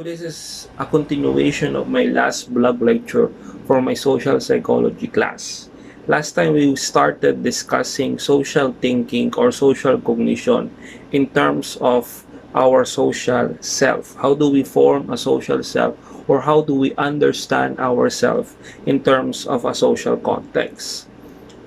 this is a continuation of my last blog lecture for my social psychology class. Last time we started discussing social thinking or social cognition in terms of our social self. How do we form a social self or how do we understand ourselves in terms of a social context?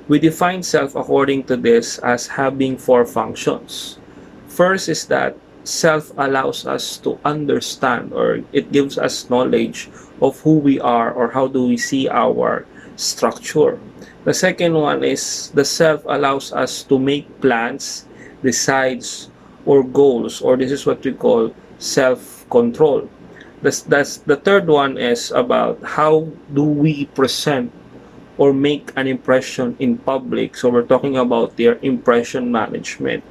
We define self according to this as having four functions. First is that self allows us to understand or it gives us knowledge of who we are or how do we see our structure. The second one is the self allows us to make plans, decides, or goals, or this is what we call self-control. That's the third one is about how do we present or make an impression in public. So we're talking about their impression management.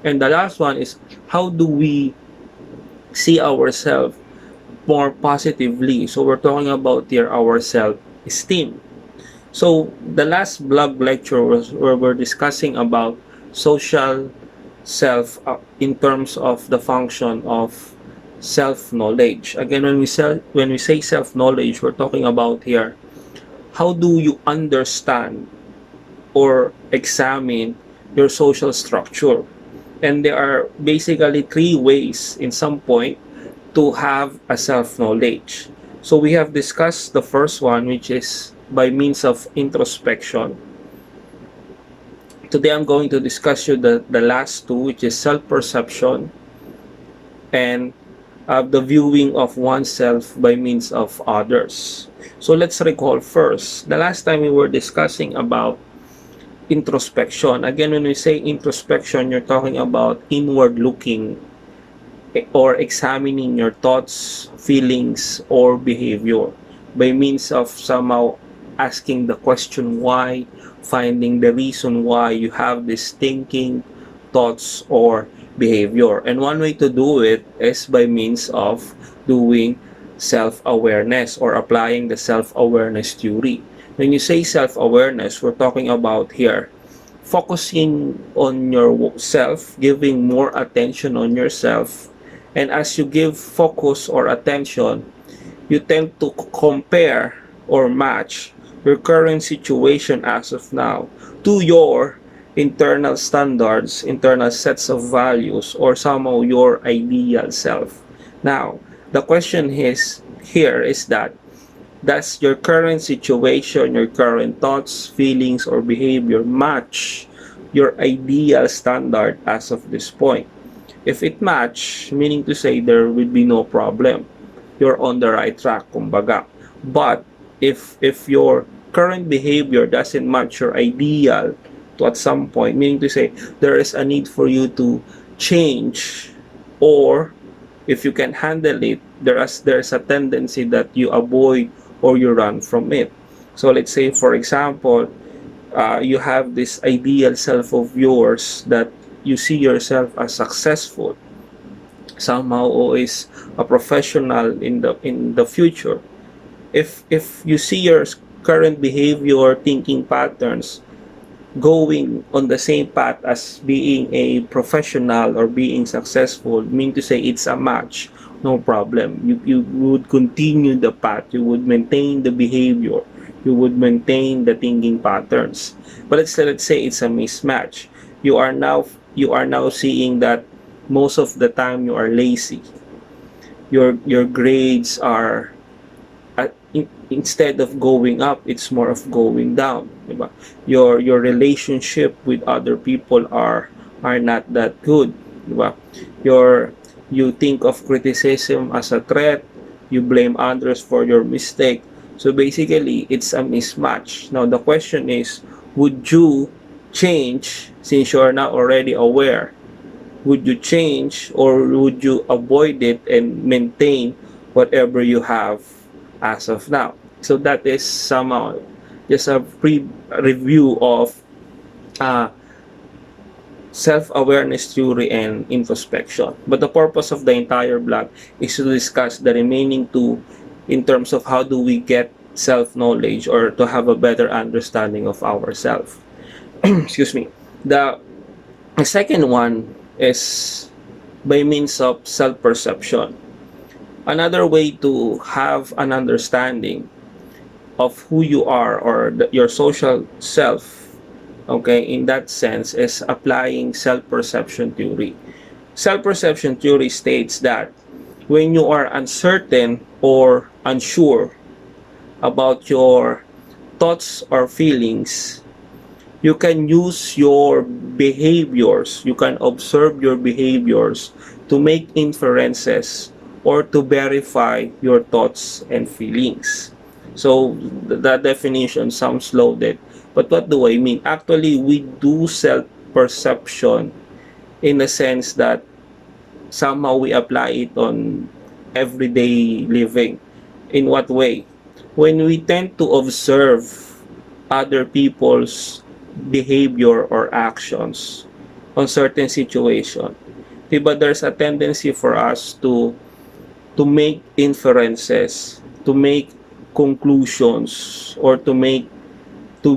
And the last one is how do we see ourselves more positively. So we're talking about their our self-esteem. So the last blog lecture was where we're discussing about social self in terms of the function of self-knowledge. Again, when we say self-knowledge, we're talking about here how do you understand or examine your social structure. And there are basically three ways in some point to have a self-knowledge. So we have discussed the first one, which is by means of introspection. Today I'm going to discuss you the last two, which is self-perception and the viewing of oneself by means of others. So let's recall first. The last time we were discussing about introspection. Again, when we say introspection, you're talking about inward looking or examining your thoughts, feelings, or behavior by means of somehow asking the question why, finding the reason why you have this thinking, thoughts, or behavior. And one way to do it is by means of doing self-awareness or applying the self-awareness theory. When you say self-awareness, we're talking about here focusing on yourself, giving more attention on yourself. And as you give focus or attention, you tend to compare or match your current situation as of now to your internal standards, internal sets of values, or somehow your ideal self. Now, the question is here is that does your current situation, your current thoughts, feelings, or behavior match your ideal standard as of this point? If it match, meaning to say there will be no problem. You're on the right track, kumbaga. But if your current behavior doesn't match your ideal to at some point, meaning to say there is a need for you to change, or if you can handle it, there's a tendency that you avoid or you run from it. So let's say, for example, you have this ideal self of yours that you see yourself as successful, somehow always a professional in the future. If you see your current behavior, thinking patterns going on the same path as being a professional or being successful, mean to say it's a match, no problem. You would continue the path, you would maintain the behavior, you would maintain the thinking patterns. But let's say it's a mismatch. You are now seeing that most of the time you are lazy. Your grades are instead of going up, it's more of going down, diba? Your relationship with other people are not that good, diba? You think of criticism as a threat, you blame others for your mistake. So basically, it's a mismatch. Now the question is, would you change since you are not already aware? Would you change or would you avoid it and maintain whatever you have as of now? So that is somehow just a review of uh, self-awareness theory and introspection. But the purpose of the entire blog is to discuss the remaining two in terms of how do we get self-knowledge or to have a better understanding of ourselves. Excuse me. The second one is by means of self-perception. Another way to have an understanding of who you are, or your social self, okay, in that sense, is applying self-perception theory. Self-perception theory states that when you are uncertain or unsure about your thoughts or feelings, you can use your behaviors, you can observe your behaviors to make inferences or to verify your thoughts and feelings. So that definition sounds loaded, but what do I mean? Actually, we do self perception in the sense that somehow we apply it on everyday living. In what way? When we tend to observe other people's behavior or actions on certain situation, diba, there's a tendency for us to make inferences, to make conclusions, or to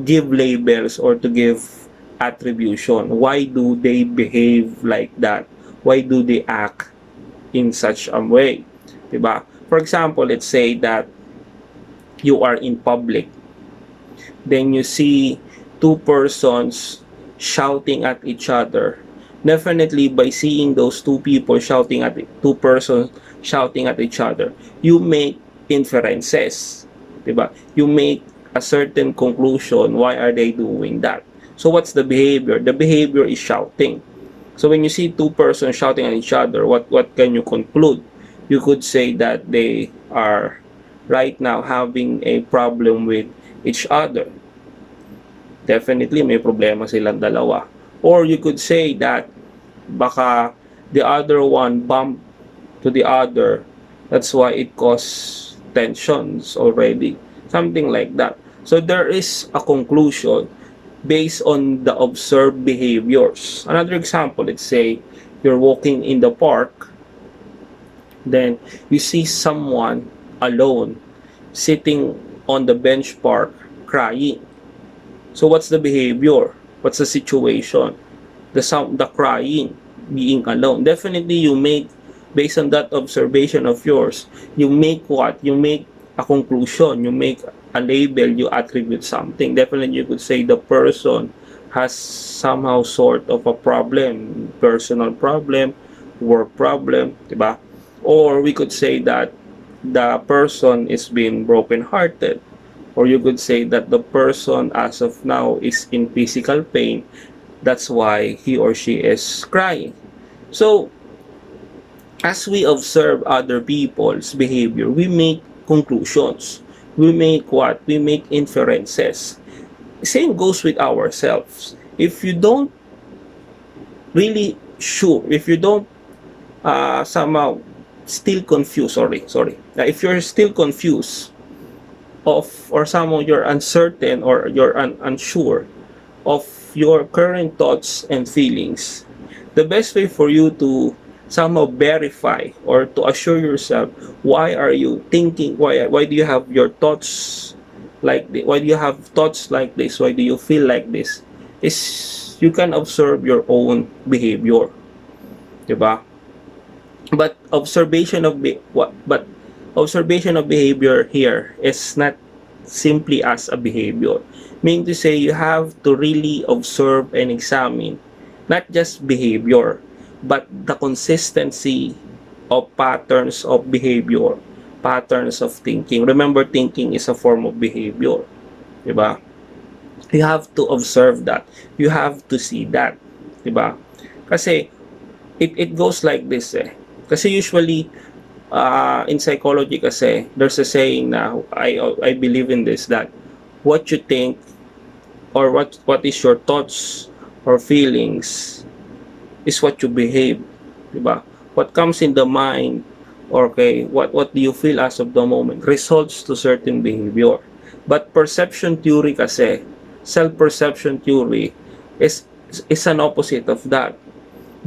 give labels, or to give attribution. Why do they behave like that? Why do they act in such a way? Diba? For example, let's say that you are in public, then you see two persons shouting at each other. Definitely, by seeing those two people shouting at two persons shouting at each other, you make inferences, diba? You make a certain conclusion. Why are they doing that? So what's the behavior? The behavior is shouting. So when you see two persons shouting at each other, what can you conclude? You could say that they are right now having a problem with each other. Definitely may problema silang dalawa. Or you could say that baka the other one bumped to the other. That's why it caused tensions already. Something like that. So there is a conclusion based on the observed behaviors. Another example, let's say you're walking in the park, then you see someone alone sitting on the bench park crying. So what's the behavior? What's the situation? The sound, the crying, being alone. Definitely you make, based on that observation of yours, you make what? You make a conclusion, you make a label, you attribute something. Definitely you could say the person has somehow sort of a problem, personal problem, work problem, diba? Or we could say that the person is being broken-hearted. Or you could say that the person as of now is in physical pain. That's why he or she is crying. So, as we observe other people's behavior, we make conclusions. We make what? We make inferences. Same goes with ourselves. If you don't really sure, if you don't somehow still confused, sorry. If you're still confused of, or somehow you're uncertain, or you're unsure of your current thoughts and feelings, the best way for you to somehow verify or to assure yourself, why are you thinking, why do you have your thoughts like this, why do you have thoughts like this, why do you feel like this, is you can observe your own behavior, diba? But observation of behavior here is not simply as a behavior. Meaning to say, you have to really observe and examine not just behavior, but the consistency of patterns of behavior, patterns of thinking. Remember, thinking is a form of behavior, diba? You have to observe that. You have to see that, diba? Kasi it goes like this eh. Kasi usually in psychology kasi there's a saying na I believe in this, that what you think, or what is your thoughts or feelings, is what you behave, diba? What comes in the mind, or okay, what do you feel as of the moment, results to certain behavior. But perception theory kasi, self-perception theory is an opposite of that.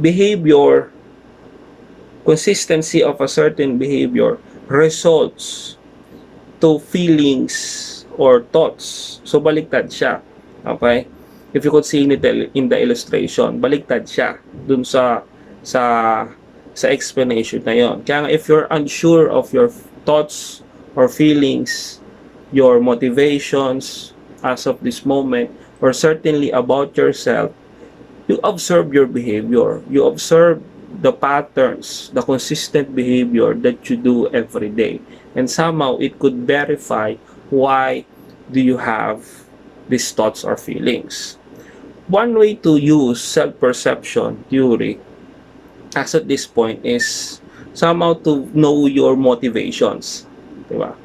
Behavior, consistency of a certain behavior results to feelings or thoughts. So baliktad siya. Okay? If you could see in the illustration, baliktad siya dun sa sa explanation na yon. Kaya nga, if you're unsure of your thoughts or feelings, your motivations as of this moment, or certainly about yourself, you observe your behavior. You observe the patterns, the consistent behavior that you do every day. And somehow it could verify why do you have these thoughts or feelings. One way to use self-perception theory as at this point is somehow to know your motivations. Diba?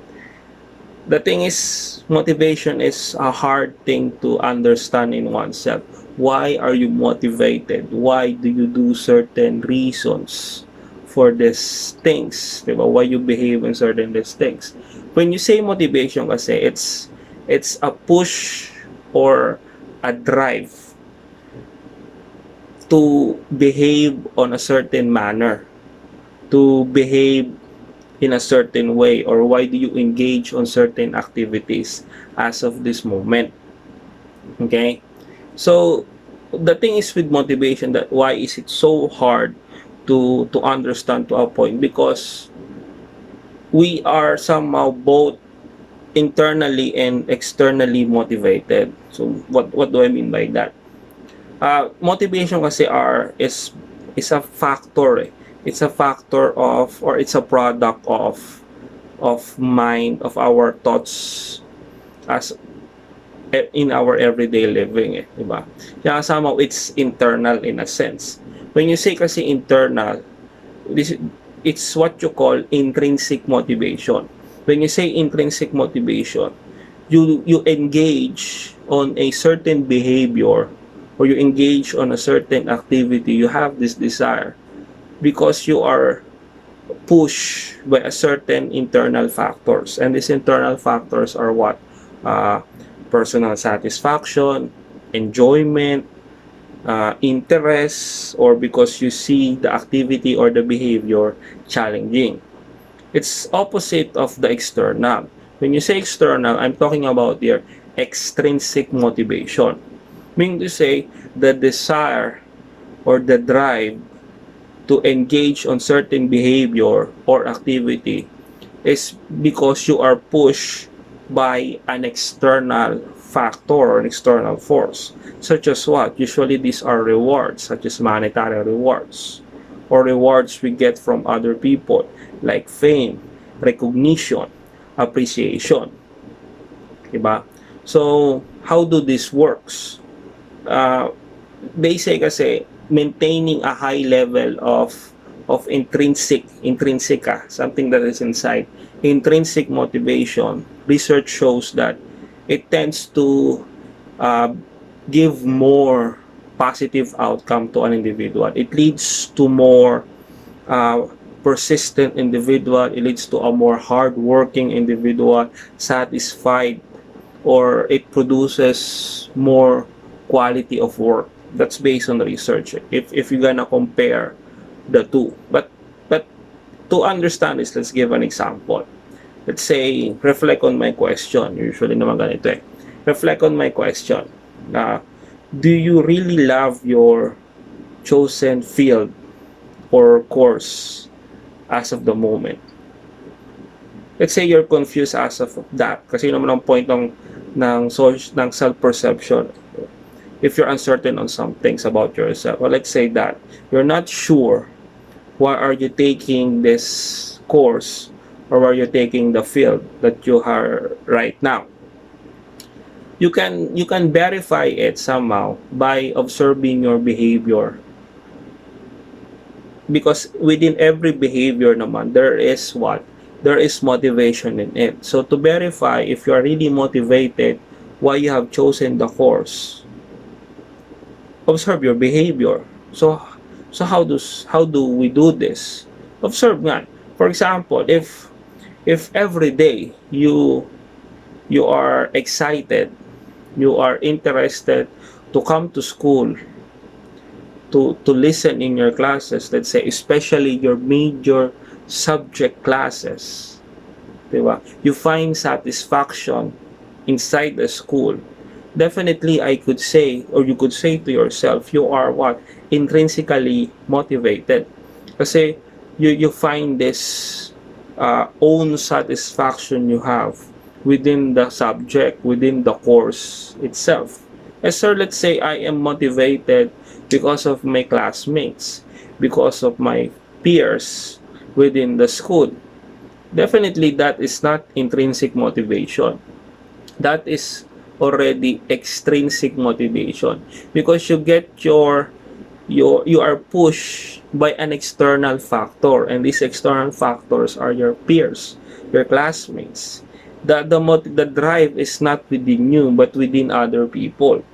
The thing is, motivation is a hard thing to understand in oneself. Why are you motivated? Why do you do certain reasons for these things? Diba? Why you behave in certain these things? When you say motivation kasi, it's a push or a drive to behave on a certain manner, to behave in a certain way, or why do you engage on certain activities as of this moment. Okay, so the thing is with motivation, that why is it so hard to understand to a point, because we are somehow both internally and externally motivated. So what do I mean by that? Motivation kasi is a factor, eh. It's a factor of, or it's a product of mind, of our thoughts as in our everyday living, eh, diba? Kaya somehow it's internal in a sense. When you say kasi internal, it's what you call intrinsic motivation. When you say intrinsic motivation, you engage on a certain behavior, or you engage on a certain activity, you have this desire because you are pushed by a certain internal factors. And these internal factors are what? Personal satisfaction, enjoyment, interest, or because you see the activity or the behavior challenging. It's opposite of the external. When you say external, I'm talking about your extrinsic motivation. Meaning to say, the desire or the drive to engage on certain behavior or activity is because you are pushed by an external factor or an external force. Such as what? Usually these are rewards, such as monetary rewards, or rewards we get from other people, like fame, recognition, appreciation. Diba? So, how do this works? They say kasi, maintaining a high level of intrinsic something that is inside intrinsic motivation, research shows that it tends to give more positive outcome to an individual. It leads to more persistent individual. It leads to a more hardworking individual, satisfied, or it produces more quality of work. That's based on the research. If you're gonna compare the two, but to understand this, let's give an example. Let's say, reflect on my question. Usually naman ganito eh. Reflect on my question. Do you really love your chosen field or course as of the moment? Let's say you're confused as of that. Kasi naman ang point ng self-perception. If you're uncertain on some things about yourself, or let's say that you're not sure why are you taking this course, or why you're taking the field that you are right now. You can verify it somehow by observing your behavior, because within every behavior naman there is what? There is motivation in it. So to verify if you are really motivated, why you have chosen the course, observe your behavior. So how do we do this? Observe nga. For example, if every day you are excited, you are interested to come to school, to listen in your classes, let's say especially your major subject classes, diba? You find satisfaction inside the school. Definitely, I could say, or you could say to yourself, you are what? Intrinsically motivated. Kasi you find this own satisfaction you have within the subject, within the course itself. As sir, let's say I am motivated because of my classmates, because of my peers within the school. Definitely that is not intrinsic motivation. That is already extrinsic motivation, because you get you are pushed by an external factor, and these external factors are your peers, your classmates. The drive is not within you but within other people.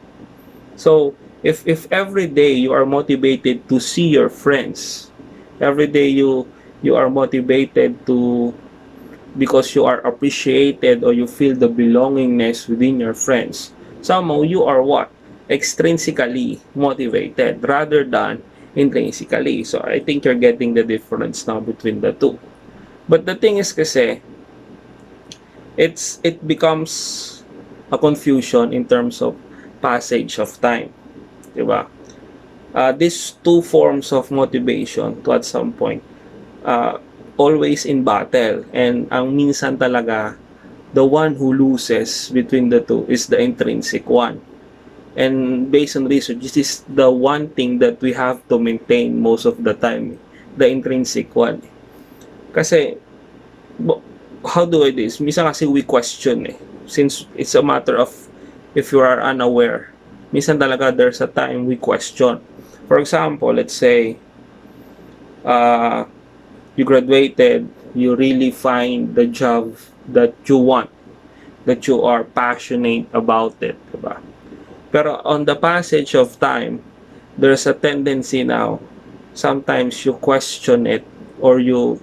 So if every day you are motivated to see your friends, every day you are motivated to, because you are appreciated or you feel the belongingness within your friends, somehow you are what? Extrinsically motivated rather than intrinsically. So I think you're getting the difference now between the two. But the thing is kasi, it becomes a confusion in terms of passage of time. Diba? These two forms of motivation to at some point uh, always in battle, and ang minsan talaga the one who loses between the two is the intrinsic one. And based on research, this is the one thing that we have to maintain most of the time, the intrinsic one. Kasi how do I do this? Minsan kasi we question since it's a matter of if you are unaware, minsan talaga there's a time we question. For example, let's say uh, you graduated, you really find the job that you want, that you are passionate about it, diba? Pero on the passage of time, there's a tendency now, sometimes you question it, or you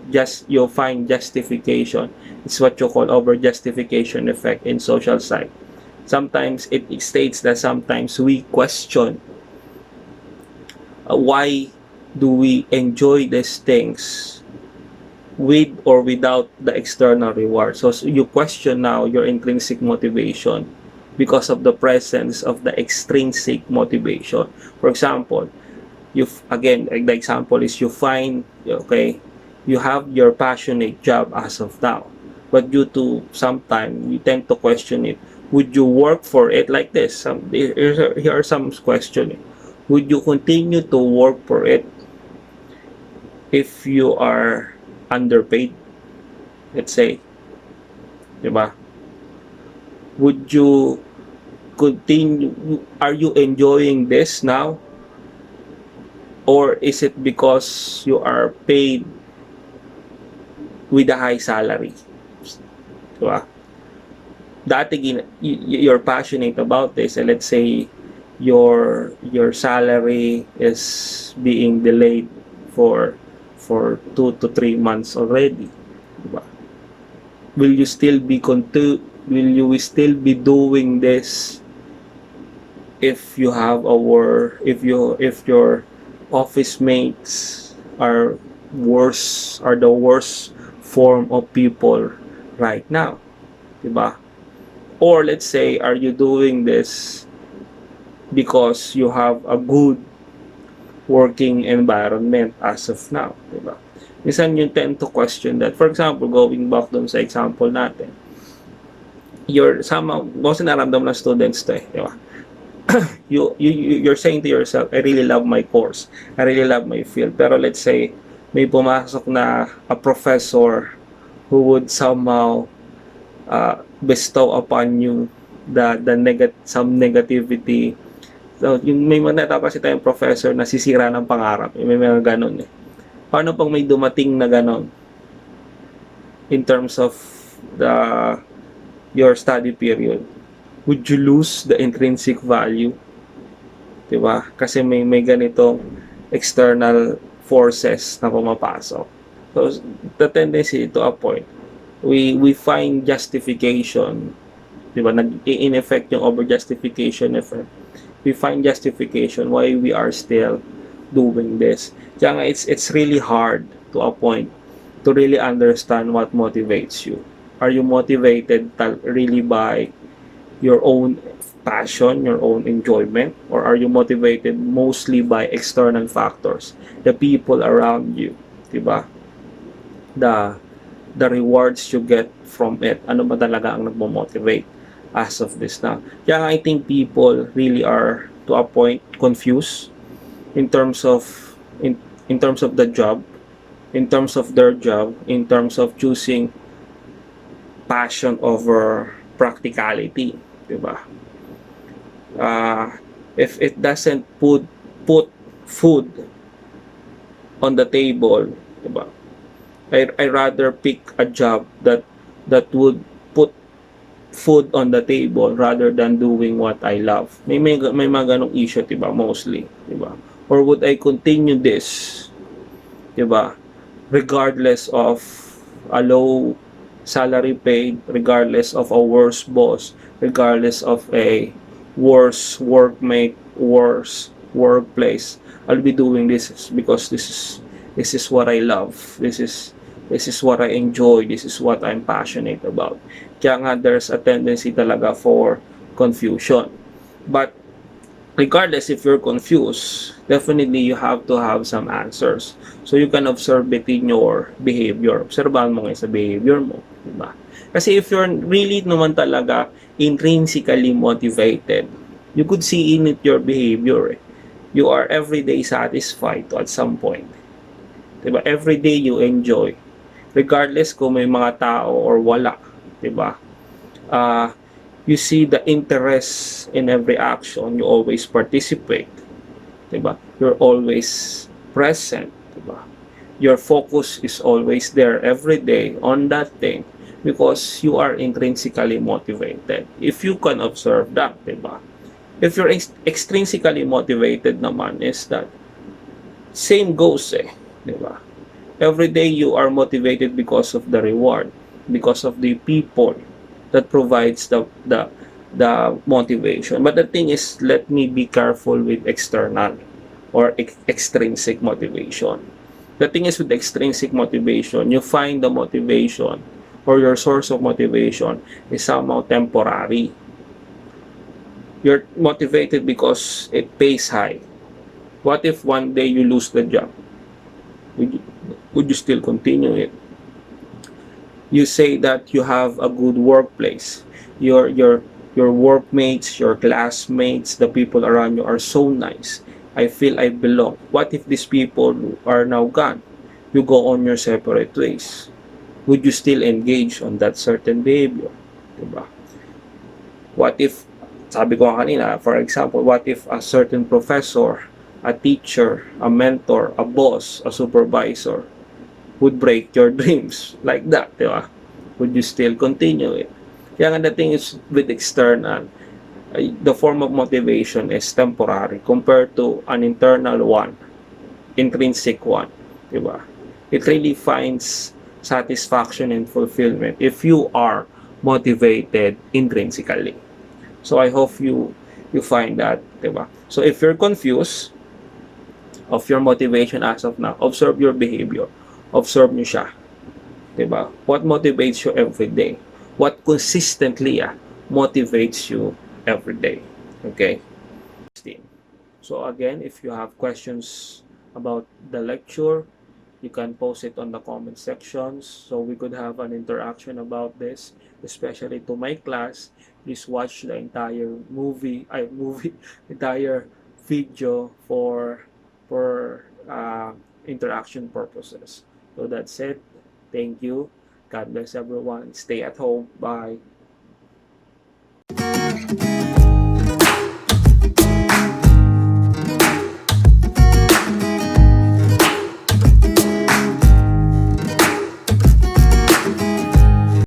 find justification. It's what you call over justification effect in social psych. Sometimes it states that sometimes we question why do we enjoy these things with or without the external reward. So you question now your intrinsic motivation because of the presence of the extrinsic motivation. For example, again, the example is you find, okay, you have your passionate job as of now, but due to some time, you tend to question it. Would you work for it like this? Here are some questioning. Would you continue to work for it if you are underpaid? Let's say, diba? Would you continue? Are you enjoying this now? Or is it because you are paid with a high salary? Diba? Dati you're passionate about this, and let's say your salary is being delayed for 2 to 3 months already, diba? Will you still be doing this if you have if your office mates are the worst form of people right now, diba? Or let's say, are you doing this because you have a good working environment as of now, diba? Minsan you tend to question that. For example, going back dun sa example natin, kasi naramdaman ng students to diba? You're saying to yourself, I really love my course, I really love my field, pero let's say may pumasok na a professor who would somehow bestow upon you some negativity. So, may mga kasi tayong professor na sisira ng pangarap, may mga ganun Paano pag may dumating na ganun in terms of your study period? Would you lose the intrinsic value? Diba? Kasi may ganitong external forces na pumapasok. So, the tendency to a point, we find justification, diba? In effect yung over justification effect. We find justification why we are still doing this. Kaya nga, it's really hard to a point to really understand what motivates you. Are you motivated really by your own passion, your own enjoyment, or are you motivated mostly by external factors, the people around you? 'Di ba? The the rewards you get from it. Ano ba talaga ang nagmo-motivate as of this now? Kaya I think people really are to a point confused in terms of in terms of the job, in terms of their job, in terms of choosing passion over practicality, 'di ba? Uh, if it doesn't put food on the table, 'di ba? I rather pick a job that would put food on the table rather than doing what I love. May mga ganong issue, 'di ba? Mostly, 'di ba? Or would I continue this, 'di ba? Regardless of a low salary paid, regardless of a worse boss, regardless of a worse workmate, worse workplace. I'll be doing this because this is what I love. This is what I enjoy. This is what I'm passionate about. Kaya nga there's a tendency talaga for confusion. But regardless if you're confused, definitely you have to have some answers. So you can observe it in your behavior. Obserbahan mo ngayon sa behavior mo, diba? Kasi if you're really naman talaga intrinsically motivated, you could see in it your behavior. You are everyday satisfied at some point. Diba? Everyday you enjoy. Regardless kung may mga tao or wala. Diba? Uh, you see the interest in every action. You always participate. Diba? You're always present. Diba? Your focus is always there every day on that thing because you are intrinsically motivated. If you can observe that, diba? If you're extrinsically motivated naman is that same goes diba? Every day you are motivated because of the reward, because of the people that provides the motivation. But the thing is, let me be careful with external or extrinsic motivation. The thing is with extrinsic motivation, you find the motivation or your source of motivation is somehow temporary. You're motivated because it pays high. What if one day you lose the job? Would you still continue it? You say that you have a good workplace. Your workmates, your classmates, the people around you are so nice. I feel I belong. What if these people are now gone? You go on your separate ways. Would you still engage on that certain behavior? Diba? What if, sabi ko kanina, for example, what if a certain professor, a teacher, a mentor, a boss, a supervisor would break your dreams like that, di ba? Would you still continue it? Kaya nga the thing is with external, the form of motivation is temporary compared to an internal one, intrinsic one, di ba? It really finds satisfaction and fulfillment if you are motivated intrinsically. So I hope you find that, di ba? So if you're confused of your motivation as of now, observe your behavior. Observe nyo siya. Diba? What motivates you every day? What consistently motivates you every day? Okay? So again, if you have questions about the lecture, you can post it on the comment sections so we could have an interaction about this, especially to my class. Please watch the entire entire video for interaction purposes. So that's it. Thank you. God bless everyone. Stay at home. Bye.